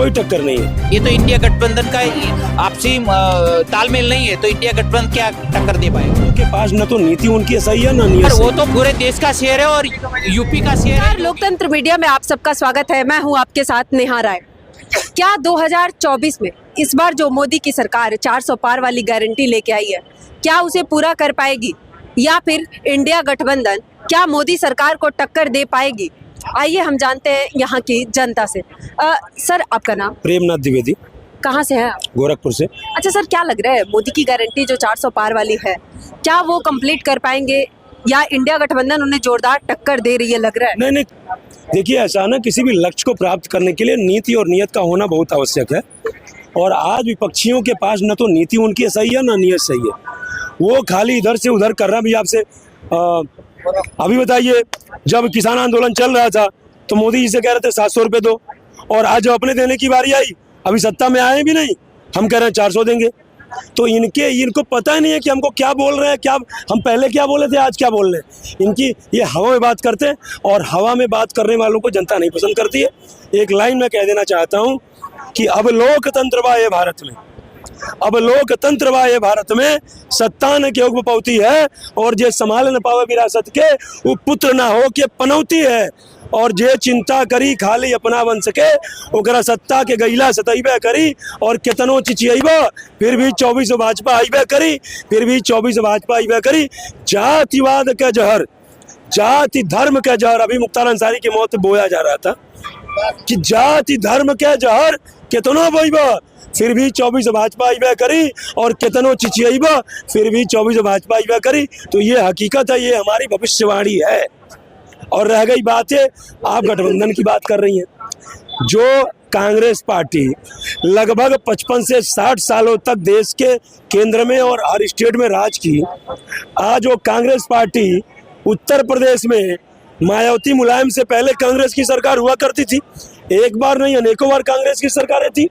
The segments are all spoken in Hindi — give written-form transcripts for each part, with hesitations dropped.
कोई टक्कर नहीं है। ये तो इंडिया गठबंधन का आपसी तालमेल नहीं है, तो इंडिया गठबंधन क्या टक्कर दे पाएगा? उनके पास न तो नीति उनकी सही है ना नीयत पर वो सही। तो पूरे देश का शेयर है और यूपी का शेयर है। लोकतंत्र मीडिया में आप सबका स्वागत है। मैं हूं आपके साथ नेहा राय। क्या 2024 में इस बार जो मोदी की सरकार 400 पार वाली गारंटी लेके आई है, क्या उसे पूरा कर पाएगी या फिर इंडिया गठबंधन क्या मोदी सरकार को टक्कर दे पाएगी? आइए हम जानते हैं यहाँ की जनता से। सर, आपका नाम? प्रेमनाथ द्विवेदी, कहाँ से है आप? गोरखपुर से। अच्छा सर, क्या लग रहा है मोदी की गारंटी जो 400 पार वाली है, क्या वो कंप्लीट कर पाएंगे या इंडिया गठबंधन उन्हें जोरदार टक्कर दे रही है, लग रहा है? नहीं, देखिए ऐसा है ना, किसी भी लक्ष्य को प्राप्त करने के लिए नीति और नियत का होना बहुत आवश्यक है। और आज विपक्षियों के पास न तो नीति उनकी सही है ना नियत सही है। वो खाली इधर से उधर कर रहा। भी आपसे अभी बताइए, जब किसान आंदोलन चल रहा था तो मोदी जी से कह रहे थे 700 रुपये दो, और आज जब अपने देने की बारी आई, अभी सत्ता में आए भी नहीं, हम कह रहे हैं 400 देंगे। तो इनको पता ही नहीं है कि हमको क्या बोल रहे हैं, क्या हम पहले क्या बोले थे, आज क्या बोल रहे हैं। इनकी ये हवा में बात करते हैं और हवा में बात करने वालों को जनता नहीं पसंद करती है। एक लाइन में कह देना चाहता हूँ कि अब लोकतंत्र बा ये भारत में, अब लोकतंत्र बा ये भारत में, सत्ता न केहू पौती है, और जे संभाल न पावे विरासत के वो पुत्र ना हो के पनौती है। और जे चिंता करी खाली अपना बन सके, ओकरा सत्ता के गईला सतैबे करी, और केतनो चिचियबा फिर भी 24 भाजपा आइबे करी, फिर भी 24 भाजपा आइबे करी। जातिवाद का जहर, जाति धर्म का जहर, अभी मुख्तार अंसारी की मौत बोया जा रहा था कि जाति धर्म के जहर केतनो बोइबा फिर भी 24 भाजपा आइबे करी, और केतनो चिचियबा फिर भी 24 भाजपा आइबे करी। तो ये हकीकत है, ये हमारी भविष्यवाणी है। और रह गई बात है, आप गठबंधन की बात कर रही हैं। जो कांग्रेस पार्टी लगभग 55 से 60 सालों तक देश के केंद्र में और हर स्टेट में राज की, आज वो कांग्रेस पार्टी उत्तर प्रदेश में मायावती मुलायम से पहले कांग्रेस की सरकार हुआ करती थी। एक बार नहीं, अनेकों बार कांग्रेस की सरकारें थी,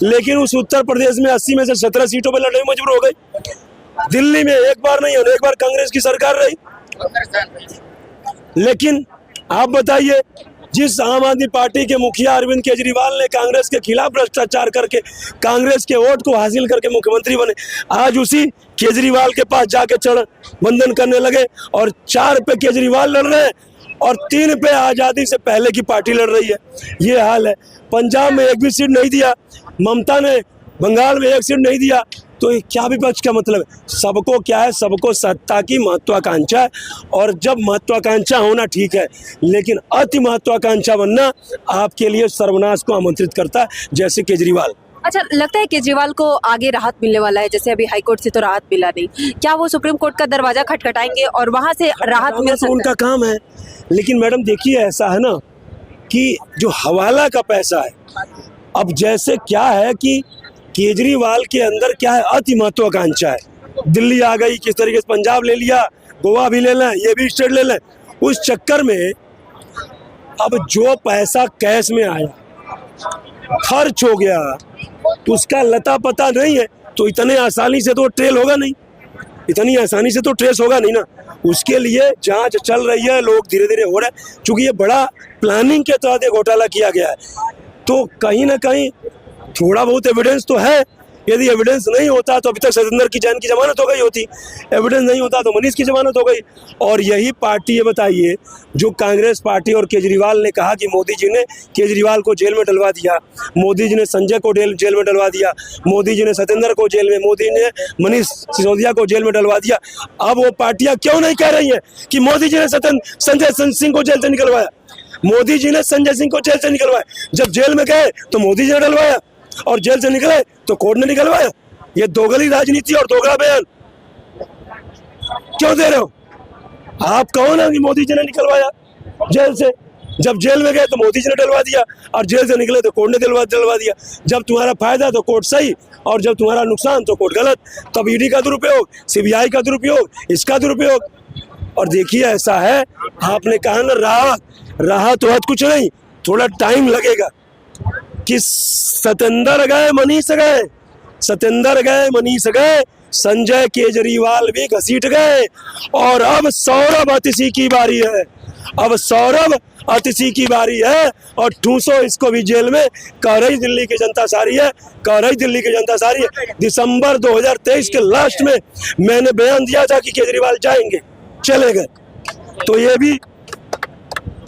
लेकिन उस उत्तर प्रदेश में 80 में से 17 सीटों पर लड़ने में मजबूर हो गई। दिल्ली में एक बार नहीं, अनेक बार कांग्रेस की सरकार रही। लेकिन आप बताइए, जिस आम आदमी पार्टी के मुखिया अरविंद केजरीवाल ने कांग्रेस के खिलाफ भ्रष्टाचार करके कांग्रेस के वोट को हासिल करके मुख्यमंत्री बने, आज उसी केजरीवाल के पास जाके चढ़ बंधन करने लगे, और 4 पे केजरीवाल लड़ रहे हैं और 3 पे आज़ादी से पहले की पार्टी लड़ रही है। ये हाल है। पंजाब में एक भी सीट नहीं दिया, ममता ने बंगाल में एक सीट नहीं दिया। तो ये क्या विपक्ष का मतलब है? सबको क्या है, सबको सत्ता की महत्वाकांक्षा है। और जब महत्वाकांक्षा होना ठीक है, लेकिन अति महत्वाकांक्षा बनना आपके लिए सर्वनाश को आमंत्रित करता है, जैसे केजरीवाल। अच्छा, लगता है केजरीवाल को आगे राहत मिलने वाला है? जैसे अभी हाईकोर्ट से तो राहत मिला नहीं, क्या वो सुप्रीम कोर्ट का दरवाजा खटखटाएंगे और वहां से राहत मिल सकता है? उनका काम है। लेकिन मैडम देखिए, ऐसा है ना कि जो हवाला का पैसा है, अब जैसे क्या है कि केजरीवाल के अंदर क्या है, अति महत्वाकांक्षा है। दिल्ली आ गई, किस तरीके से पंजाब ले लिया, गोवा भी ले लें, ये भी स्टेट ले लें। उस चक्कर में अब जो पैसा कैश में आया, खर्च हो गया, उसका लता पता नहीं है, तो इतने आसानी से तो ट्रेल होगा नहीं, इतनी आसानी से तो ट्रेस होगा नहीं ना। उसके लिए जांच चल रही है, लोग धीरे धीरे हो रहे हैं। चूंकि ये बड़ा प्लानिंग के तहत ये घोटाला किया गया है, तो कहीं ना कहीं थोड़ा बहुत एविडेंस तो है। यदि एविडेंस नहीं होता तो अभी तक सतेंद्र की जैन की जमानत हो गई होती, एविडेंस नहीं होता तो मनीष की जमानत हो गई। और यही पार्टी, ये बताइए, जो कांग्रेस पार्टी और केजरीवाल ने कहा कि मोदी जी ने केजरीवाल को जेल में डलवा दिया, मोदी जी ने संजय को जेल में डलवा दिया, मोदी जी ने सतेंद्र को जेल में, मोदी ने मनीष सिसोदिया को जेल में डलवा दिया। अब वो पार्टियां क्यों नहीं कह रही हैं कि मोदी जी ने संजय सिंह को जेल से निकलवाया, मोदी जी ने संजय सिंह को जेल से निकलवाया? जब जेल में गए तो मोदी जी ने डलवाया, और जेल से निकले तो कोर्ट ने निकलवाया। ये दोगली राजनीति और दोगला बयान क्यों दे रहे हो? आप कहो ना कि मोदी जी ने निकलवाया जेल से। जब जेल में गए तो मोदी जी ने डलवा दिया, और जेल से निकले तो कोर्ट ने डलवा दिया। जब तुम्हारा फायदा तो कोर्ट सही, और जब तुम्हारा नुकसान तो कोर्ट गलत। तब ईडी का दुरुपयोग, सीबीआई का दुरुपयोग, इसका दुरुपयोग। और देखिए, ऐसा है, आपने कहा ना राहत तो कुछ नहीं, थोड़ा टाइम लगेगा। कि सतेंद्र गए, मनीष गए, सतेंद्र गए, मनीष गए, संजय केजरीवाल भी घसीट गए, और अब सौरभ अतिशी की बारी है। अब सौरभ अतिशी की बारी है और ठूसो इसको भी जेल में। कह रही दिल्ली की जनता सारी है, कह रही दिल्ली की जनता सारी है। दिसंबर 2023 के लास्ट में मैंने बयान दिया था कि केजरीवाल जाएंगे, चले गए, तो ये भी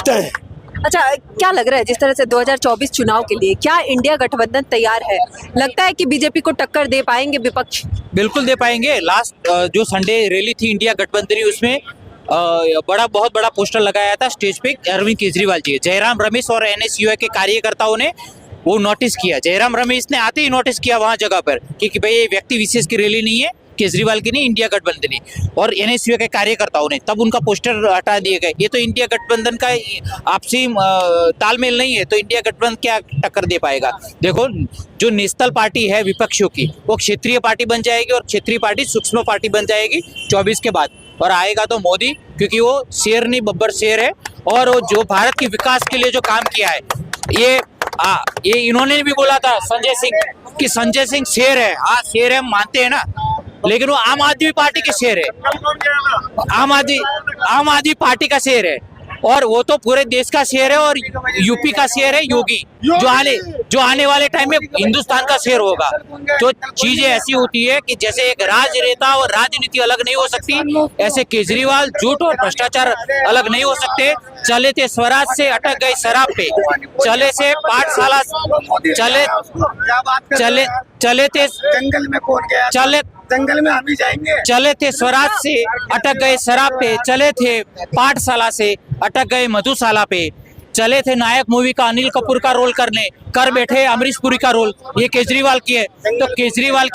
तय है। अच्छा, क्या लग रहा है जिस तरह से 2024 चुनाव के लिए क्या इंडिया गठबंधन तैयार है? लगता है कि बीजेपी को टक्कर दे पाएंगे विपक्ष? बिल्कुल दे पाएंगे। लास्ट जो संडे रैली थी इंडिया गठबंधन, उसमें बहुत बड़ा पोस्टर लगाया था स्टेज पे अरविंद केजरीवाल जी। जयराम रमेश और एनएसयूआई के कार्यकर्ताओं ने वो नोटिस किया। जयराम रमेश ने आते ही नोटिस किया वहां जगह पर कि भाई ये व्यक्ति विशेष की रैली नहीं है, केजरीवाल की नहीं, इंडिया गठबंधन की। और एनएसयूआई के कार्यकर्ताओं ने तब उनका पोस्टर हटा दिए गए। ये तो इंडिया गठबंधन का आपसी तालमेल नहीं है, तो इंडिया गठबंधन क्या टक्कर दे पाएगा? देखो, जो नेशनल पार्टी है विपक्षियों की, वो क्षेत्रीय पार्टी बन जाएगी और क्षेत्रीय पार्टी सूक्ष्म पार्टी बन जाएगी 24 के बाद। और आएगा तो मोदी, क्योंकि वो शेर नहीं बब्बर शेर है। और वो जो भारत के विकास के लिए जो काम किया है, ये इन्होंने भी बोला था संजय सिंह कि संजय सिंह शेर है। हाँ, शेर है, मानते हैं ना, लेकिन वो आम आदमी पार्टी के शेर है। आम आदमी पार्टी का शेर है, और वो तो पूरे देश का शेर है। और यूपी का शेर है योगी, जो आने वाले टाइम में हिंदुस्तान का शेर होगा। तो चीजें ऐसी होती है कि जैसे एक राजनेता और राजनीति अलग नहीं हो सकती, ऐसे केजरीवाल झूठ और भ्रष्टाचार अलग नहीं हो सकते। चले थे स्वराज से, अटक गए शराब पे। चले से पाठशाला, चले थे जंगल में कौन गया? जंगल में हम ही जाएंगे। चले थे स्वराज से, अटक गए शराब पे। चले थे पाठशाला से, अटक गए मधुशाला पे। चले थे नायक मूवी का अनिल कपूर का रोल करने, कर बैठे अमरीश पुरी का रोल। ये केजरीवाल की है। तो केजरीवाल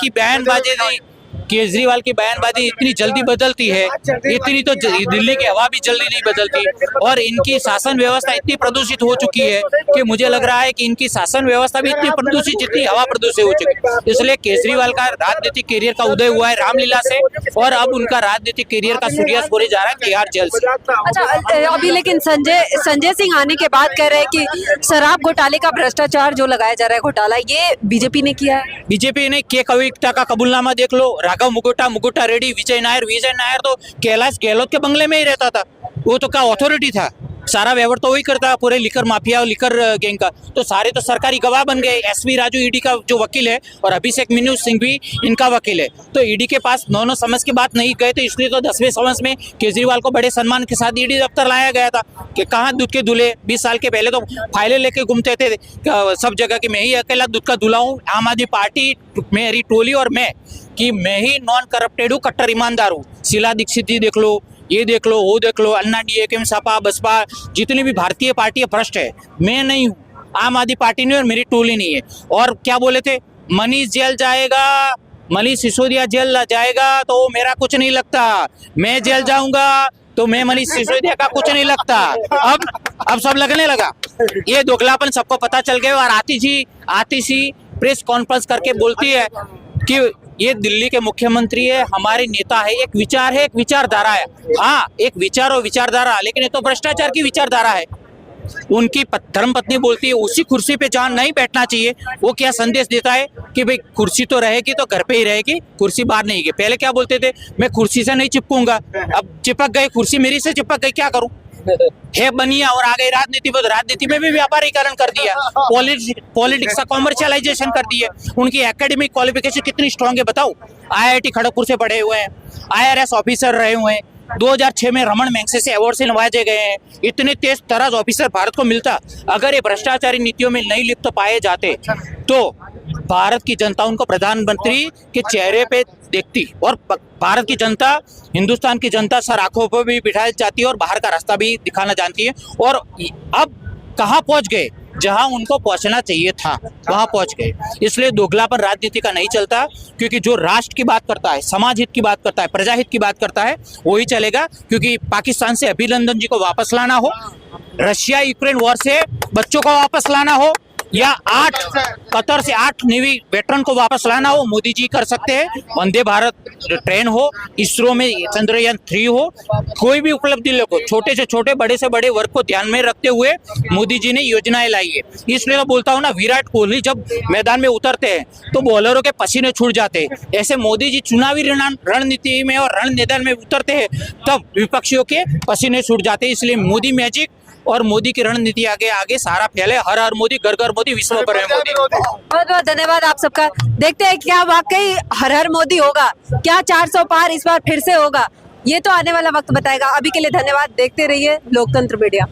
की बयानबाजी इतनी जल्दी बदलती है, इतनी तो दिल्ली की हवा भी जल्दी नहीं बदलती। और इनकी शासन व्यवस्था इतनी प्रदूषित हो चुकी है कि मुझे लग रहा है कि इनकी शासन व्यवस्था भी इतनी प्रदूषित जितनी हवा प्रदूषित हो चुकी है। इसलिए केजरीवाल का राजनीतिक करियर का उदय हुआ है रामलीला से, और अब उनका राजनीतिक करियर का सूर्यास्त होने जा रहा है तिहाड़ जेल से। अच्छा, अभी लेकिन संजय सिंह आने के बाद कह रहे हैं कि शराब घोटाले का भ्रष्टाचार जो लगाया जा रहा है घोटाला, ये बीजेपी ने किया है। बीजेपी ने के कविता का कबूलनामा देख लो। राघव मुकुटा रेड्डी, विजय नायर तो कैलाश गहलोत के बंगले में ही रहता था। वो तो क्या अथॉरिटी था, सारा व्यवहार तो वही करता, पूरे लिकर माफिया और लिकर गैंग का। तो सारे तो सरकारी गवाह बन गए। एसवी राजू ईडी का जो वकील है, और अभिषेक मनु सिंह भी इनका वकील है। तो ईडी के पास 9 समझ की बात नहीं गए, तो इसलिए तो 10वें समझ में केजरीवाल को बड़े सम्मान के साथ ईडी दफ्तर लाया गया था कि कहाँ दूध के दूल्हे। 20 साल के पहले तो फाइलें लेके घूमते थे सब जगह कि मैं ही अकेला दूध का दूल्हा हूँ, आम आदमी पार्टी, मेरी टोली और मैं ही नॉन करप्टेड हूँ, कट्टर ईमानदार हूँ। शीला दीक्षित जी देख लो, ये देख लो, वो देख लो, अन्ना डीएमके, सपा, बसपा, जितनी भी भारतीय पार्टियां भ्रष्ट है। मैं नहीं हूँ, आम आदमी पार्टी नहीं और मेरी टोली नहीं है। और क्या बोले थे, मनीष जेल जाएगा, मनीष सिसोदिया जेल जाएगा तो मेरा कुछ नहीं लगता। मैं जेल जाऊंगा तो मैं मनीष सिसोदिया का कुछ नहीं लगता। अब सब लगने लगा। ये दोगलापन सबको पता चल गया। और आतिशी प्रेस कॉन्फ्रेंस करके बोलती है कि ये दिल्ली के मुख्यमंत्री है, हमारे नेता है। एक विचार है, एक विचारधारा है। हाँ, एक विचार और विचारधारा, लेकिन ये तो भ्रष्टाचार की विचारधारा है। उनकी धर्मपत्नी बोलती है उसी कुर्सी पे जहाँ नहीं बैठना चाहिए। वो क्या संदेश देता है कि भाई कुर्सी तो रहेगी तो घर पे ही रहेगी, कुर्सी बाहर नहीं गई। पहले क्या बोलते थे, मैं कुर्सी से नहीं चिपकूंगा। अब चिपक गए, कुर्सी मेरी से चिपक गई, क्या करूं? है बनिया और आ गई राजनीति में। राजनीति में भी व्यापारीकरण कर दिया, पॉलिटिक्स का कॉमर्शियलाइजेशन कर दिया। उनकी एकेडमिक क्वालिफिकेशन कितनी स्ट्रांग है बताओ। आईआईटी खड़गपुर से पढ़े हुए हैं, आईआरएस ऑफिसर रहे हुए हैं, 2006 में रमन मैग्सेसे अवार्ड से नवाजे गए हैं। इतने तेज तराज ऑफिसर भारत को मिलता। अगर ये भ्रष्टाचारी नीतियों में नहीं लिप्त पाए जाते तो भारत की जनता उनको प्रधानमंत्री के चेहरे पे देखती, और भारत की जनता, हिंदुस्तान की जनता सर आंखों पर भी बिठाई जाती है और बाहर का रास्ता भी दिखाना जानती है। और अब कहाँ पहुंच गए, जहां उनको पहुंचना चाहिए था वहां पहुंच गए। इसलिए दोगलापन राजनीति का नहीं चलता, क्योंकि जो राष्ट्र की बात करता है, समाज हित की बात करता है, प्रजा हित की बात करता है, वही चलेगा। क्योंकि पाकिस्तान से अभिनंदन जी को वापस लाना हो, रशिया यूक्रेन वॉर से बच्चों को वापस लाना हो, या कतर से 8 नेवी वेटरन को वापस लाना हो, मोदी जी कर सकते हैं। वंदे भारत ट्रेन हो, इसरो में चंद्रयान 3 हो, कोई भी उपलब्धि लेको, छोटे से छोटे, बड़े से बड़े वर्ग को ध्यान में रखते हुए मोदी जी ने योजनाएं लाई है। इसलिए मैं बोलता हूँ ना, विराट कोहली जब मैदान में उतरते हैं तो बॉलरों के पसीने छूट जाते हैं। ऐसे मोदी जी चुनावी रणनीति में और रण मैदान में उतरते हैं तब विपक्षियों के पसीने छूट जाते हैं। इसलिए मोदी मैजिक और मोदी की रणनीति आगे आगे सारा फैले। हर हर मोदी, घर घर मोदी, विश्व पर है मोदी। बहुत बहुत धन्यवाद आप सबका। देखते हैं क्या वाकई हर हर मोदी होगा, क्या 400 पार इस बार फिर से होगा, ये तो आने वाला वक्त बताएगा। अभी के लिए धन्यवाद। देखते रहिए लोकतंत्र मीडिया।